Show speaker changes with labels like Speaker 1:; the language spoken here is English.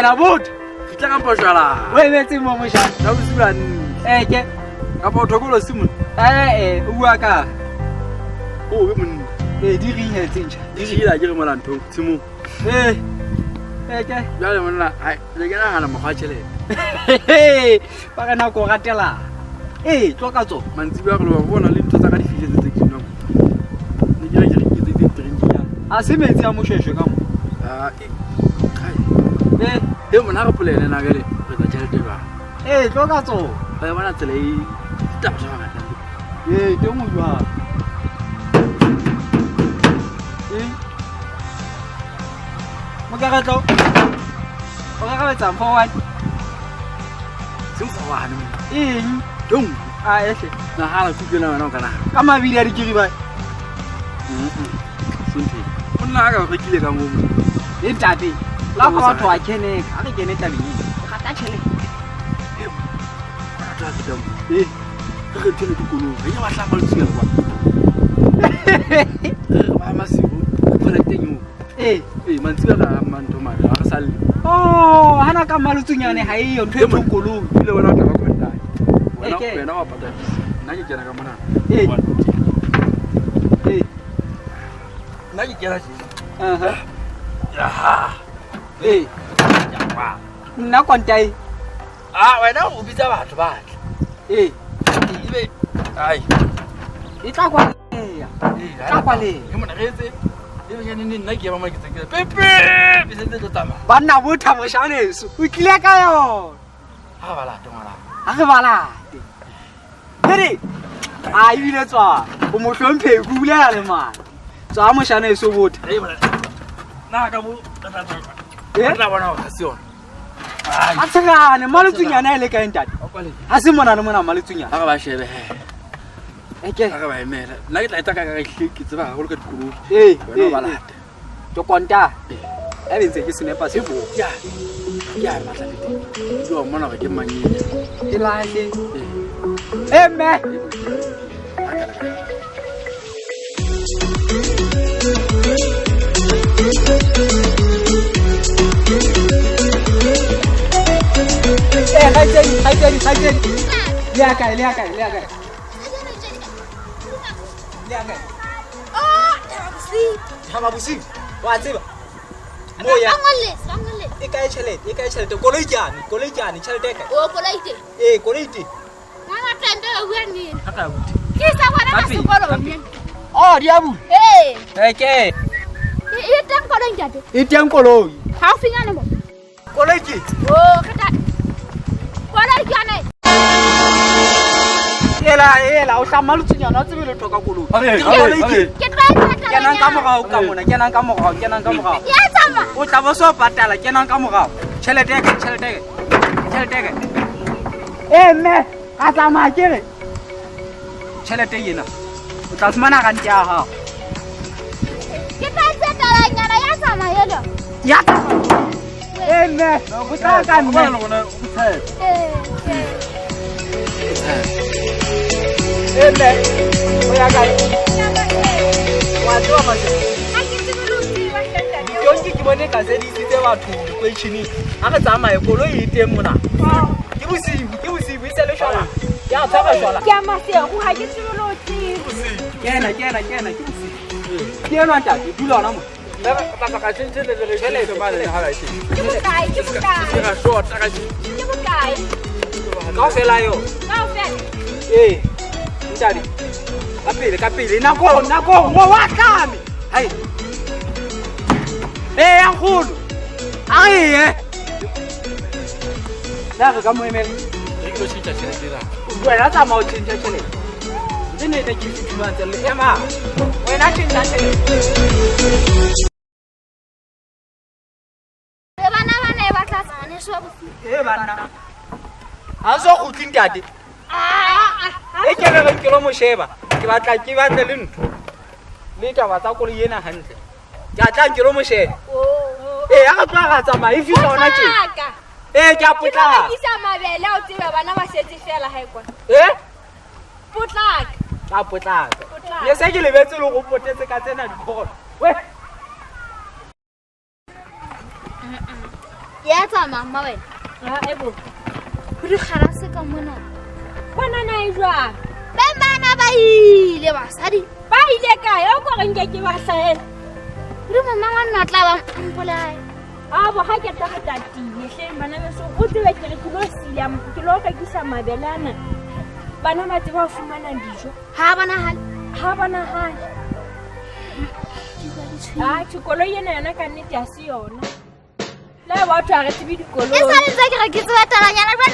Speaker 1: wena bot
Speaker 2: fitla ka pošala
Speaker 1: we metse mo mošana
Speaker 2: ka bosiban
Speaker 1: ke
Speaker 2: ka potokolo simon
Speaker 1: o bua ka
Speaker 2: o be monna
Speaker 1: di ringe tsentšha
Speaker 2: di šila ke re molantho simo
Speaker 1: ke
Speaker 2: jale monna le ke nagana mokgwa tšhelete
Speaker 1: ba ka nako o gatela tlo ka tso
Speaker 2: mantsibi a golo ba bona le ntho tsa ka difiletse tse kinong ne ke re ke reketse drinkinyana
Speaker 1: a se metsi a mošwešwe ka mo
Speaker 2: e mona re polene na kele re tsa tšhelete ba
Speaker 1: tlo ka tso
Speaker 2: ba bona tsela e ditaba tsa bangata
Speaker 1: teng o jwang mokagatlo o gagabetsang forward
Speaker 2: seng forward
Speaker 1: eng
Speaker 2: dong
Speaker 1: ehle
Speaker 2: nagana kutlwela wena o ka naga
Speaker 1: ka mabili a dikiri ba
Speaker 2: sonte monna a ka ba rekile ka moo
Speaker 1: e tate la go batho a keneka a re kene tabeng ga ta tšhelete
Speaker 2: re thele dikolong re ke ba tlama letswela kwa ba masibo koleteng mantsiba ka manto mane ga re salle
Speaker 1: hana ka malutsunyane ha eyo ntho e tlokolong
Speaker 2: ile wena o tla ba kontai wena wa patala nna ke kena ka mona nna ke kena
Speaker 1: nna kontai
Speaker 2: wena o bitsa batho batle ebe ai
Speaker 1: e tla kwaleya tla kwaleya
Speaker 2: ke mona re etse ebe ke nna ke ba maketse ke pepe be sentse tlo tama
Speaker 1: banna bo thamošhaneso o tlile ka yona
Speaker 2: ha ba lata ngwana
Speaker 1: ha re balate hedi a ile tswa o mo hlomphe go bulela le mana tswa mošhaneso botha
Speaker 2: na ka bo tla bona ga se yona
Speaker 1: a tshegane malutsunyana e le ka entate ha se mona le mona malutsunyana
Speaker 2: ga ba shebe
Speaker 1: ke
Speaker 2: ga ba emela nna ke tla etsa ka ke tseba ga go le ka dikoloi wena ba lata
Speaker 1: to konta e bentse ke senepa se bo
Speaker 2: ya matla le teng yo mona ga ke manyetse
Speaker 1: ke lahle mme Hai. Lihat kai.
Speaker 3: Oh,
Speaker 1: Sama busi. Wa tseba. Moya.
Speaker 3: Sangale.
Speaker 1: E kai tšhelete. Koloi jane, tšhelete ka.
Speaker 3: Oh, kolaite.
Speaker 1: Koloite.
Speaker 3: Mama tanda wa ni.
Speaker 2: ka buti
Speaker 3: Ke sa wa na sekolo ni.
Speaker 1: Dia bu. Ke.
Speaker 3: E tang koloi jate.
Speaker 1: E teng koloi.
Speaker 3: Ha o finyane mo.
Speaker 1: Koloi ke.
Speaker 3: Oh, kata. Koloi jane.
Speaker 1: Ela o hlama lutsunyana o tsebe le thoka koloi.
Speaker 3: Ke tla patala.
Speaker 1: Kenang ka morao ka mona, kenang ka morao.
Speaker 3: Ya tsama.
Speaker 1: O tla bo so patala kenang ka morao. Tšhelete ke. Mme ka tsamaya ke re tšhelete ena o tla fumana rante ya gago
Speaker 3: Ke tla patala nyana ya tsama yelo.
Speaker 1: ya mme o tla ka nne mme o ya kae wa tloga mase
Speaker 3: Ha ke tsebuluti wa hlata.
Speaker 1: yonke ke bone ka se di itse batho questioning a re tsamaye koloi e teng mona ke bosibu e se le shwala ya tshaba shwala
Speaker 3: Ke amasego ha ke tsebuluti.
Speaker 1: kena ke bosibu ke enwa ntate dula ona mo
Speaker 2: ka tšhentšhe le tšhelete mane le ga ba etse
Speaker 3: Ke bokae?
Speaker 2: ke ga short ka
Speaker 3: Ke bokae?
Speaker 1: ka fela yo
Speaker 3: Kaofela.
Speaker 1: ntate ka pele nako mo wa tlame hai ya nkgolo a ye na re ka mo emela
Speaker 2: re ke lo tšhentša tšhelete ra
Speaker 1: wena tsamaya o tšhentšha tšhelete ke nete ke fitumantse le ema wena tšhentšha tšhelete
Speaker 3: Bana e batla tsane so bosi.
Speaker 1: banna ha so kgutling tate e ke re ke lo mo sheba ke batla le ntho le taba tsa koloi ena hantle ke atlang ke lo mo sheba ha ka tloga ga tsamaya e fihla ona tje ke a potlaka
Speaker 3: Ke sa mabele o tseba bana ba setse fela ha ikwa. Potlaka.
Speaker 1: ka potlaka ye se ke lebetse le go potetse ka tsena dikgolo we
Speaker 3: Ya tsa mama wena.
Speaker 4: Ebo.
Speaker 3: Ho di kgarase ka mona.
Speaker 4: Bona na e jwang?
Speaker 3: Bana ba ile basadi.
Speaker 4: Ba ile kae o go re nke ke ba hlahela?
Speaker 3: Re mama wa nna tla ba mpolai.
Speaker 4: Bo ha ke tla tatile hle bana ba so o tsebe ke re kilo siya ke lo ka kisa mabelana. Bana ba tseba ho fumana dijo.
Speaker 3: Ha bana
Speaker 4: Ha. Chikolo yena yana ka nnete a se yona. Le batho a re tsebe dikolo.
Speaker 3: E sa le tsa ke re ke tseba talanyana ba